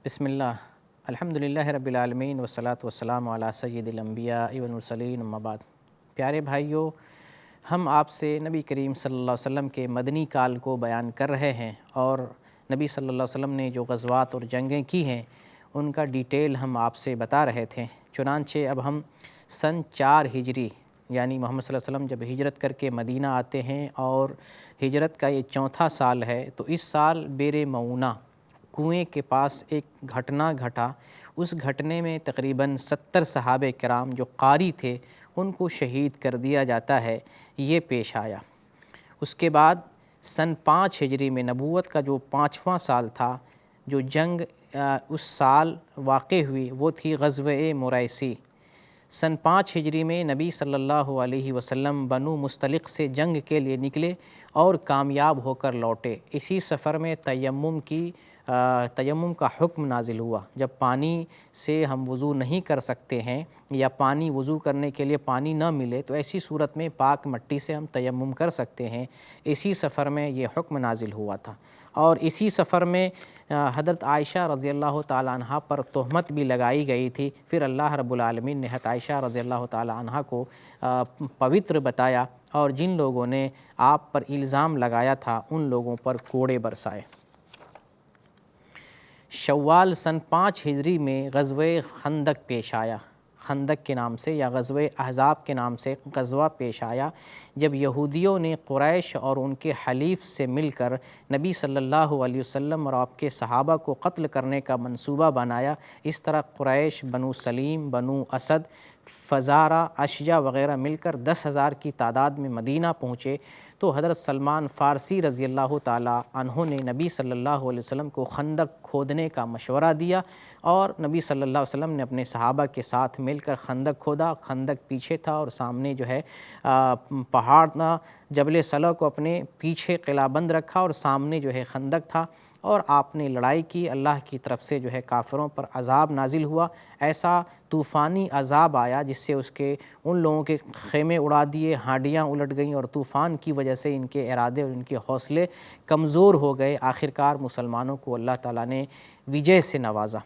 بسم اللہ الحمدللہ رب العالمین والصلاة والسلام علی سید الانبیاء والمرسلین اما بعد۔ پیارے بھائیوں، ہم آپ سے نبی کریم صلی اللہ علیہ وسلم کے مدنی کال کو بیان کر رہے ہیں اور نبی صلی اللہ علیہ وسلم نے جو غزوات اور جنگیں کی ہیں ان کا ڈیٹیل ہم آپ سے بتا رہے تھے۔ چنانچہ اب ہم سن 4 ہجری یعنی محمد صلی اللہ علیہ وسلم جب ہجرت کر کے مدینہ آتے ہیں اور ہجرت کا یہ 4تھا سال ہے، تو اس سال بئر معونہ کنویں کے پاس ایک گھٹنا گھٹا۔ اس گھٹنے میں تقریباً 70 صحابہ کرام جو قاری تھے ان کو شہید کر دیا جاتا ہے، یہ پیش آیا۔ اس کے بعد سن 5 ہجری میں نبوت کا جو 5واں سال تھا، جو جنگ اس سال واقع ہوئی وہ تھی غزوہ مریسی۔ سن 5 ہجری میں نبی صلی اللہ علیہ وسلم بنو مستلق سے جنگ کے لیے نکلے اور کامیاب ہو کر لوٹے۔ اسی سفر میں تیمم کا حکم نازل ہوا۔ جب پانی سے ہم وضو نہیں کر سکتے ہیں یا پانی وضو کرنے کے لیے پانی نہ ملے تو ایسی صورت میں پاک مٹی سے ہم تیمم کر سکتے ہیں۔ اسی سفر میں یہ حکم نازل ہوا تھا اور اسی سفر میں حضرت عائشہ رضی اللہ تعالی عنہ پر تہمت بھی لگائی گئی تھی۔ پھر اللہ رب العالمین نے حضرت عائشہ رضی اللہ تعالی عنہ کو پوتر بتایا اور جن لوگوں نے آپ پر الزام لگایا تھا ان لوگوں پر کوڑے برسائے۔ شوال سن 5 ہجری میں غزوہ خندق پیش آیا۔ خندق کے نام سے یا غزوہ احزاب کے نام سے غزوہ پیش آیا، جب یہودیوں نے قریش اور ان کے حلیف سے مل کر نبی صلی اللہ علیہ وسلم اور آپ کے صحابہ کو قتل کرنے کا منصوبہ بنایا۔ اس طرح قریش، بنو سلیم، بنو اسد، فزارہ، اشجع وغیرہ مل کر 10,000 کی تعداد میں مدینہ پہنچے تو حضرت سلمان فارسی رضی اللہ تعالی عنہ نے نبی صلی اللہ علیہ وسلم کو خندق کھودنے کا مشورہ دیا اور نبی صلی اللہ علیہ وسلم نے اپنے صحابہ کے ساتھ مل کر خندق کھودا۔ خندق پیچھے تھا اور سامنے جو ہے پہاڑ تھا۔ جبل صلہ کو اپنے پیچھے قلعہ بند رکھا اور سامنے جو ہے خندق تھا اور آپ نے لڑائی کی۔ اللہ کی طرف سے جو ہے کافروں پر عذاب نازل ہوا، ایسا طوفانی عذاب آیا جس سے ان لوگوں کے خیمے اڑا دیے، ہانڈیاں الٹ گئیں اور طوفان کی وجہ سے ان کے ارادے اور ان کے حوصلے کمزور ہو گئے۔ آخرکار مسلمانوں کو اللہ تعالیٰ نے وجے سے نوازا۔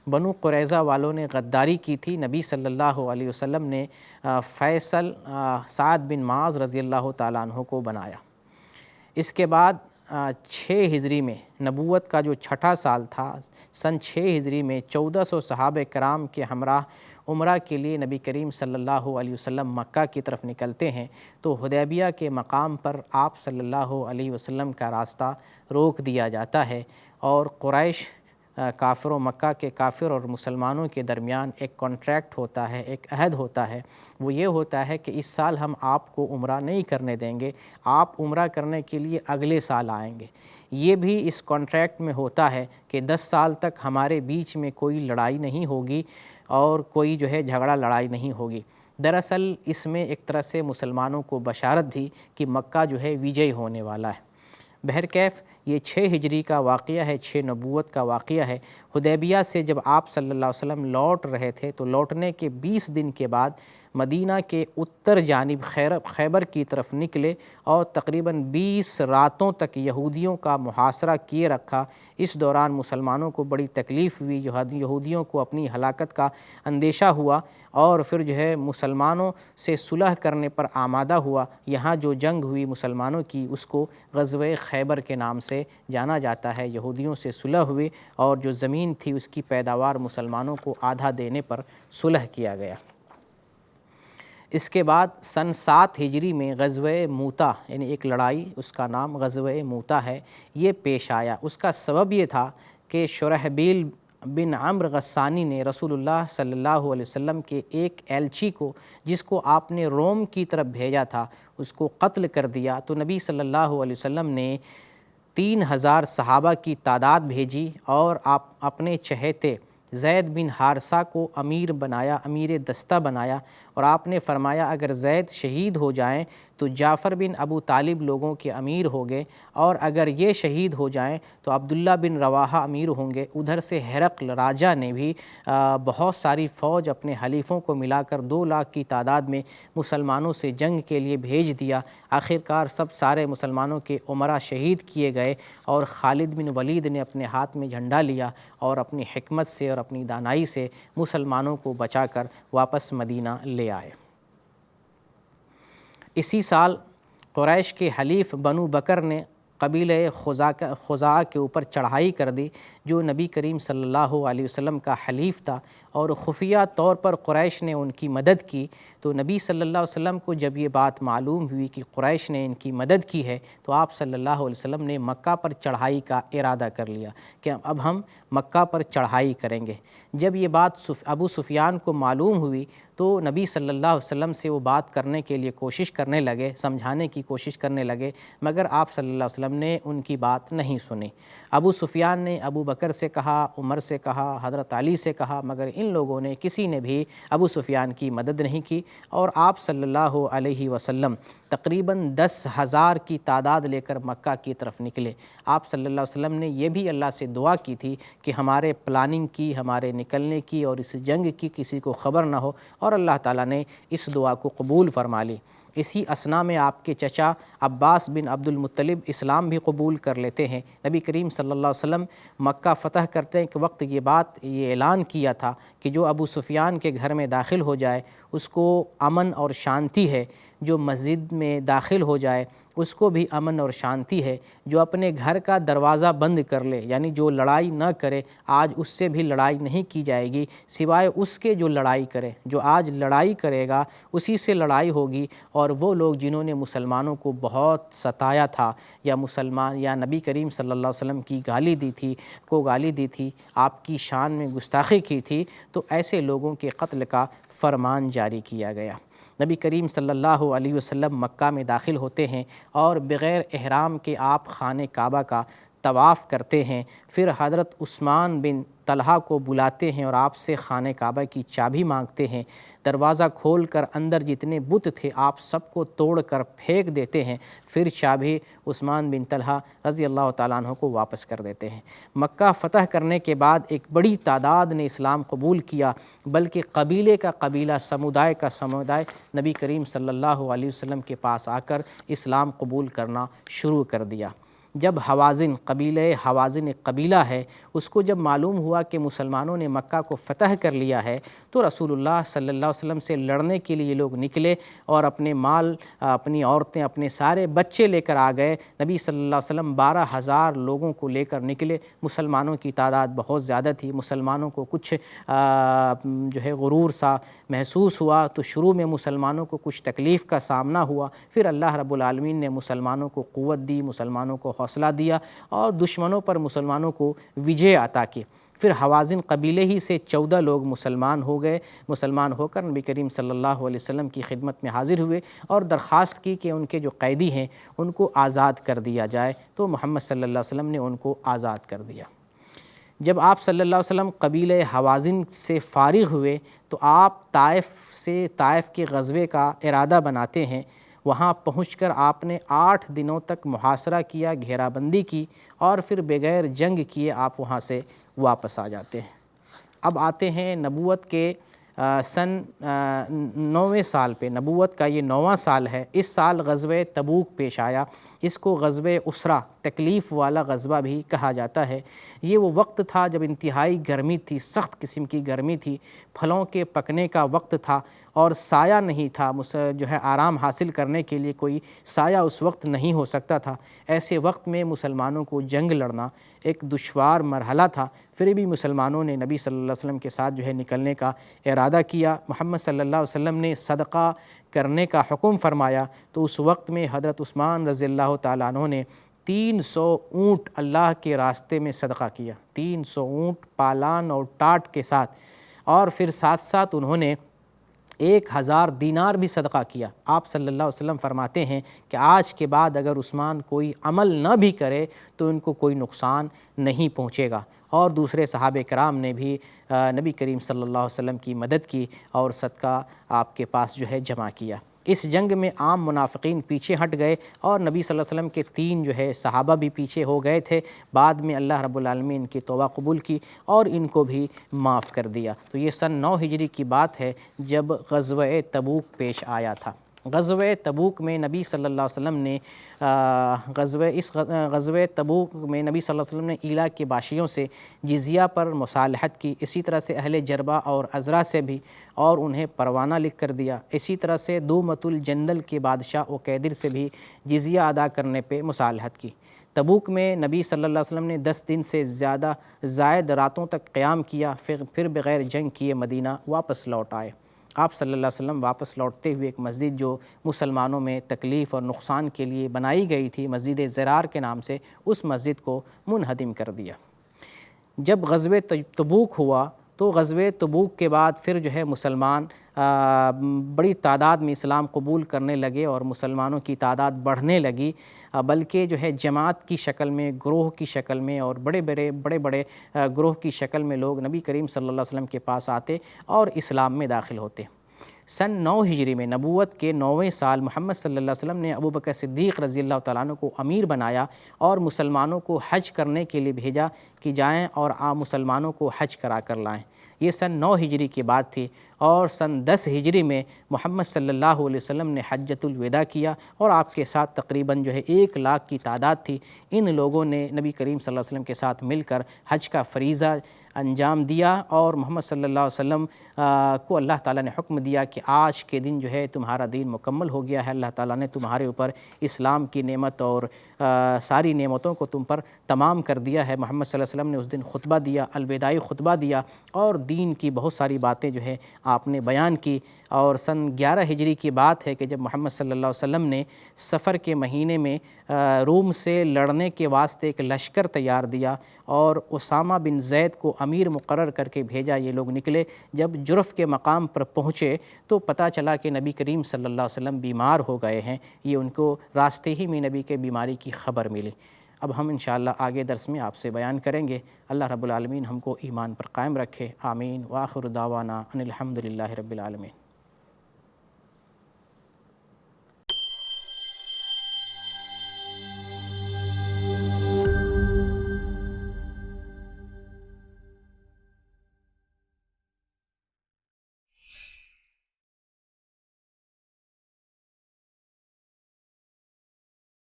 بنو قریظہ والوں نے غداری کی تھی۔ نبی صلی اللہ علیہ وسلم نے فیصل سعد بن معاذ رضی اللہ تعالیٰ عنہ کو بنایا۔ اس کے بعد 6 ہجری میں نبوت کا جو 6واں سال تھا، سن 6 ہجری میں 1400 صحابہ کرام کے ہمراہ عمرہ کے لیے نبی کریم صلی اللہ علیہ وسلم مکہ کی طرف نکلتے ہیں تو حدیبیہ کے مقام پر آپ صلی اللہ علیہ وسلم کا راستہ روک دیا جاتا ہے اور قریش، کافر و مکہ کے کافر اور مسلمانوں کے درمیان ایک کانٹریکٹ ہوتا ہے، ایک عہد ہوتا ہے۔ وہ یہ ہوتا ہے کہ اس سال ہم آپ کو عمرہ نہیں کرنے دیں گے، آپ عمرہ کرنے کے لیے اگلے سال آئیں گے۔ یہ بھی اس کانٹریکٹ میں ہوتا ہے کہ 10 سال تک ہمارے بیچ میں کوئی لڑائی نہیں ہوگی اور کوئی جو ہے جھگڑا لڑائی نہیں ہوگی۔ دراصل اس میں ایک طرح سے مسلمانوں کو بشارت تھی کہ مکہ جو ہے وجے ہونے والا ہے۔ بہرکیف یہ 6 ہجری کا واقعہ ہے، 6 نبوت کا واقعہ ہے۔ حدیبیہ سے جب آپ صلی اللہ علیہ وسلم لوٹ رہے تھے تو لوٹنے کے 20 دن کے بعد مدینہ کے اتر جانب خیبر کی طرف نکلے اور تقریباً 20 راتوں تک یہودیوں کا محاصرہ کیے رکھا۔ اس دوران مسلمانوں کو بڑی تکلیف ہوئی، یہودیوں کو اپنی ہلاکت کا اندیشہ ہوا اور پھر جو ہے مسلمانوں سے صلح کرنے پر آمادہ ہوا۔ یہاں جو جنگ ہوئی مسلمانوں کی اس کو غزوہ خیبر کے نام سے جانا جاتا ہے۔ یہودیوں سے صلح ہوئی اور جو زمین تھی اس کی پیداوار مسلمانوں کو آدھا دینے پر صلح کیا گیا۔ اس کے بعد سن 7 ہجری میں غزوہ موتا یعنی ایک لڑائی، اس کا نام غزوہ موتا ہے، یہ پیش آیا۔ اس کا سبب یہ تھا کہ شرحبیل بن عمرو غسانی نے رسول اللہ صلی اللہ علیہ وسلم کے ایک ایلچی کو، جس کو آپ نے روم کی طرف بھیجا تھا، اس کو قتل کر دیا۔ تو نبی صلی اللہ علیہ وسلم نے 3000 صحابہ کی تعداد بھیجی اور آپ اپنے چہیتے زید بن حارثہ کو امیر بنایا، امیر دستہ بنایا اور آپ نے فرمایا اگر زید شہید ہو جائیں تو جعفر بن ابو طالب لوگوں کے امیر ہوگے، اور اگر یہ شہید ہو جائیں تو عبداللہ بن رواحہ امیر ہوں گے۔ ادھر سے ہرقل راجہ نے بھی بہت ساری فوج اپنے حلیفوں کو ملا کر 2 لاکھ کی تعداد میں مسلمانوں سے جنگ کے لیے بھیج دیا۔ آخرکار سارے مسلمانوں کے امراء شہید کیے گئے، اور خالد بن ولید نے اپنے ہاتھ میں جھنڈا لیا اور اپنی حکمت سے اور اپنی دانائی سے مسلمانوں کو بچا کر واپس مدینہ لے آئے۔ اسی سال قریش کے حلیف بنو بکر نے قبیلہ خزاعہ کے اوپر چڑھائی کر دی، جو نبی کریم صلی اللہ علیہ وسلم کا حلیف تھا، اور خفیہ طور پر قریش نے ان کی مدد کی۔ تو نبی صلی اللہ علیہ وسلم کو جب یہ بات معلوم ہوئی کہ قریش نے ان کی مدد کی ہے، تو آپ صلی اللہ علیہ وسلم نے مکہ پر چڑھائی کا ارادہ کر لیا کہ اب ہم مکہ پر چڑھائی کریں گے۔ جب یہ بات ابو سفیان کو معلوم ہوئی تو نبی صلی اللہ علیہ وسلم سے وہ بات کرنے کے لیے کوشش کرنے لگے، سمجھانے کی کوشش کرنے لگے، مگر آپ صلی اللہ علیہ وسلم نے ان کی بات نہیں سنی۔ ابو سفیان نے ابو بکر سے کہا، عمر سے کہا، حضرت علی سے کہا، مگر ان لوگوں نے کسی نے بھی ابو سفیان کی مدد نہیں کی، اور آپ صلی اللہ علیہ وسلم تقریباً 10,000 کی تعداد لے کر مکہ کی طرف نکلے۔ آپ صلی اللہ علیہ وسلم نے یہ بھی اللہ سے دعا کی تھی کہ ہمارے پلاننگ کی، ہمارے نکلنے کی اور اس جنگ کی کسی کو خبر نہ ہو، اور اللہ تعالیٰ نے اس دعا کو قبول فرما لی۔ اسی اثناء میں آپ کے چچا عباس بن عبد المطلب اسلام بھی قبول کر لیتے ہیں۔ نبی کریم صلی اللہ علیہ وسلم مکہ فتح کرتے کے وقت یہ اعلان کیا تھا کہ جو ابو سفیان کے گھر میں داخل ہو جائے اس کو امن اور شانتی ہے، جو مسجد میں داخل ہو جائے اس کو بھی امن اور شانتی ہے، جو اپنے گھر کا دروازہ بند کر لے، یعنی جو لڑائی نہ کرے، آج اس سے بھی لڑائی نہیں کی جائے گی سوائے اس کے جو لڑائی کرے، جو آج لڑائی کرے گا اسی سے لڑائی ہوگی۔ اور وہ لوگ جنہوں نے مسلمانوں کو بہت ستایا تھا، یا نبی کریم صلی اللہ علیہ وسلم کی گالی دی تھی، آپ کی شان میں گستاخی کی تھی، تو ایسے لوگوں کے قتل کا فرمان جاری کیا گیا۔ نبی کریم صلی اللہ علیہ وسلم مکہ میں داخل ہوتے ہیں اور بغیر احرام کے آپ خانہ کعبہ کا طواف کرتے ہیں، پھر حضرت عثمان بن طلحہ کو بلاتے ہیں اور آپ سے خانہ کعبہ کی چابی مانگتے ہیں۔ دروازہ کھول کر اندر جتنے بت تھے آپ سب کو توڑ کر پھینک دیتے ہیں، پھر چابی عثمان بن طلحہ رضی اللہ تعالیٰ عنہ کو واپس کر دیتے ہیں۔ مکہ فتح کرنے کے بعد ایک بڑی تعداد نے اسلام قبول کیا، بلکہ قبیلے کا قبیلہ، سمودائے کا سمودائے نبی کریم صلی اللہ علیہ وسلم کے پاس آ کر اسلام قبول کرنا شروع کر دیا۔ جب حوازن، قبیلہ حوازن ایک قبیلہ ہے، اس کو جب معلوم ہوا کہ مسلمانوں نے مکہ کو فتح کر لیا ہے، تو رسول اللہ صلی اللہ علیہ وسلم سے لڑنے کے لیے یہ لوگ نکلے اور اپنے مال، اپنی عورتیں، اپنے سارے بچے لے کر آ گئے۔ نبی صلی اللہ علیہ وسلم 12,000 لوگوں کو لے کر نکلے۔ مسلمانوں کی تعداد بہت زیادہ تھی، مسلمانوں کو کچھ غرور سا محسوس ہوا، تو شروع میں مسلمانوں کو کچھ تکلیف کا سامنا ہوا، پھر اللہ رب العالمین نے مسلمانوں کو قوت دی، مسلمانوں کو حوصلہ دیا اور دشمنوں پر مسلمانوں کو وجے عطا کی۔ پھر حوازن قبیلے ہی سے 14 لوگ مسلمان ہو گئے۔ مسلمان ہو کر نبی کریم صلی اللہ علیہ وسلم کی خدمت میں حاضر ہوئے اور درخواست کی کہ ان کے جو قیدی ہیں ان کو آزاد کر دیا جائے، تو محمد صلی اللہ علیہ وسلم نے ان کو آزاد کر دیا۔ جب آپ صلی اللہ علیہ وسلم قبیلہ حوازن سے فارغ ہوئے تو آپ طائف کے غزوے کا ارادہ بناتے ہیں۔ وہاں پہنچ کر آپ نے 8 دنوں تک محاصرہ کیا، گھیرا بندی کی، اور پھر بغیر جنگ کیے آپ وہاں سے واپس آ جاتے ہیں۔ اب آتے ہیں نبوت کے سن 9ویں سال پہ، نبوت کا یہ 9واں سال ہے۔ اس سال غزوہ تبوک پیش آیا، اس کو غزوہ اسرا، تکلیف والا غزوہ بھی کہا جاتا ہے۔ یہ وہ وقت تھا جب انتہائی گرمی تھی، سخت قسم کی گرمی تھی، پھلوں کے پکنے کا وقت تھا اور سایہ نہیں تھا، آرام حاصل کرنے کے لیے کوئی سایہ اس وقت نہیں ہو سکتا تھا۔ ایسے وقت میں مسلمانوں کو جنگ لڑنا ایک دشوار مرحلہ تھا، پھر بھی مسلمانوں نے نبی صلی اللہ علیہ وسلم کے ساتھ نکلنے کا ارادہ کیا۔ محمد صلی اللہ علیہ وسلم نے صدقہ کرنے کا حکم فرمایا، تو اس وقت میں حضرت عثمان رضی اللہ تعالیٰ عنہ نے 300 اونٹ اللہ کے راستے میں صدقہ کیا، 300 اونٹ پالان اور ٹاٹ کے ساتھ، اور پھر ساتھ ساتھ انہوں نے 1000 دینار بھی صدقہ کیا۔ آپ صلی اللہ علیہ وسلم فرماتے ہیں کہ آج کے بعد اگر عثمان کوئی عمل نہ بھی کرے تو ان کو کوئی نقصان نہیں پہنچے گا۔ اور دوسرے صحابہ کرام نے بھی نبی کریم صلی اللہ علیہ وسلم کی مدد کی اور صدقہ آپ کے پاس جو ہے جمع کیا۔ اس جنگ میں عام منافقین پیچھے ہٹ گئے اور نبی صلی اللہ علیہ وسلم کے 3 جو ہے صحابہ بھی پیچھے ہو گئے تھے۔ بعد میں اللہ رب العالمین کی توبہ قبول کی اور ان کو بھی معاف کر دیا۔ تو یہ سن 9 ہجری کی بات ہے جب غزوہ تبوک پیش آیا تھا۔ غزوہ تبوک میں نبی صلی اللہ علیہ وسلم نے غزوہ تبوک میں نبی صلی اللہ علیہ وسلم نے ایلا کے باشیوں سے جزیہ پر مصالحت کی، اسی طرح سے اہل جربہ اور عذرا سے بھی، اور انہیں پروانہ لکھ کر دیا۔ اسی طرح سے دومت الجندل کے بادشاہ وقیدر سے بھی جزیہ ادا کرنے پہ مصالحت کی۔ تبوک میں نبی صلی اللہ علیہ وسلم نے 10 دن سے زائد راتوں تک قیام کیا، پھر بغیر جنگ کیے مدینہ واپس لوٹ آئے۔ آپ صلی اللہ علیہ وسلم واپس لوٹتے ہوئے ایک مسجد جو مسلمانوں میں تکلیف اور نقصان کے لیے بنائی گئی تھی، مسجد زرار کے نام سے، اس مسجد کو منہدم کر دیا۔ جب غزوہ تبوک ہوا تو غزوہ تبوک کے بعد پھر جو ہے مسلمان بڑی تعداد میں اسلام قبول کرنے لگے اور مسلمانوں کی تعداد بڑھنے لگی، بلکہ جو ہے جماعت کی شکل میں، گروہ کی شکل میں اور بڑے بڑے گروہ کی شکل میں لوگ نبی کریم صلی اللہ علیہ وسلم کے پاس آتے اور اسلام میں داخل ہوتے۔ سن 9 ہجری میں نبوت کے 9ویں سال محمد صلی اللہ علیہ وسلم نے ابوبکر صدیق رضی اللہ تعالیٰ عنہ کو امیر بنایا اور مسلمانوں کو حج کرنے کے لیے بھیجا کہ جائیں اور آپ مسلمانوں کو حج کرا کر لائیں۔ یہ سن 9 ہجری کی بات تھی، اور سن 10 ہجری میں محمد صلی اللہ علیہ وسلم نے حجۃ الوداع کیا اور آپ کے ساتھ تقریباً جو ہے 1 لاکھ کی تعداد تھی۔ ان لوگوں نے نبی کریم صلی اللہ علیہ وسلم کے ساتھ مل کر حج کا فریضہ انجام دیا، اور محمد صلی اللہ علیہ وسلم کو اللہ تعالیٰ نے حکم دیا کہ آج کے دن جو ہے تمہارا دین مکمل ہو گیا ہے، اللہ تعالیٰ نے تمہارے اوپر اسلام کی نعمت اور ساری نعمتوں کو تم پر تمام کر دیا ہے۔ محمد صلی اللہ علیہ وسلم نے اس دن خطبہ دیا، الوداعی خطبہ دیا، اور دین کی بہت ساری باتیں جو ہے آپ نے بیان کی۔ اور سن 11 ہجری کی بات ہے کہ جب محمد صلی اللہ علیہ وسلم نے سفر کے مہینے میں روم سے لڑنے کے واسطے ایک لشکر تیار دیا اور اسامہ بن زید کو امیر مقرر کر کے بھیجا، یہ لوگ نکلے۔ جب جرف کے مقام پر پہنچے تو پتہ چلا کہ نبی کریم صلی اللہ علیہ وسلم بیمار ہو گئے ہیں، یہ ان کو راستے ہی میں نبی کے بیماری کی خبر ملی۔ اب ہم انشاءاللہ آگے درس میں آپ سے بیان کریں گے۔ اللہ رب العالمین ہم کو ایمان پر قائم رکھے، آمین۔ وآخر دعوانا ان الحمدللہ رب العالمین۔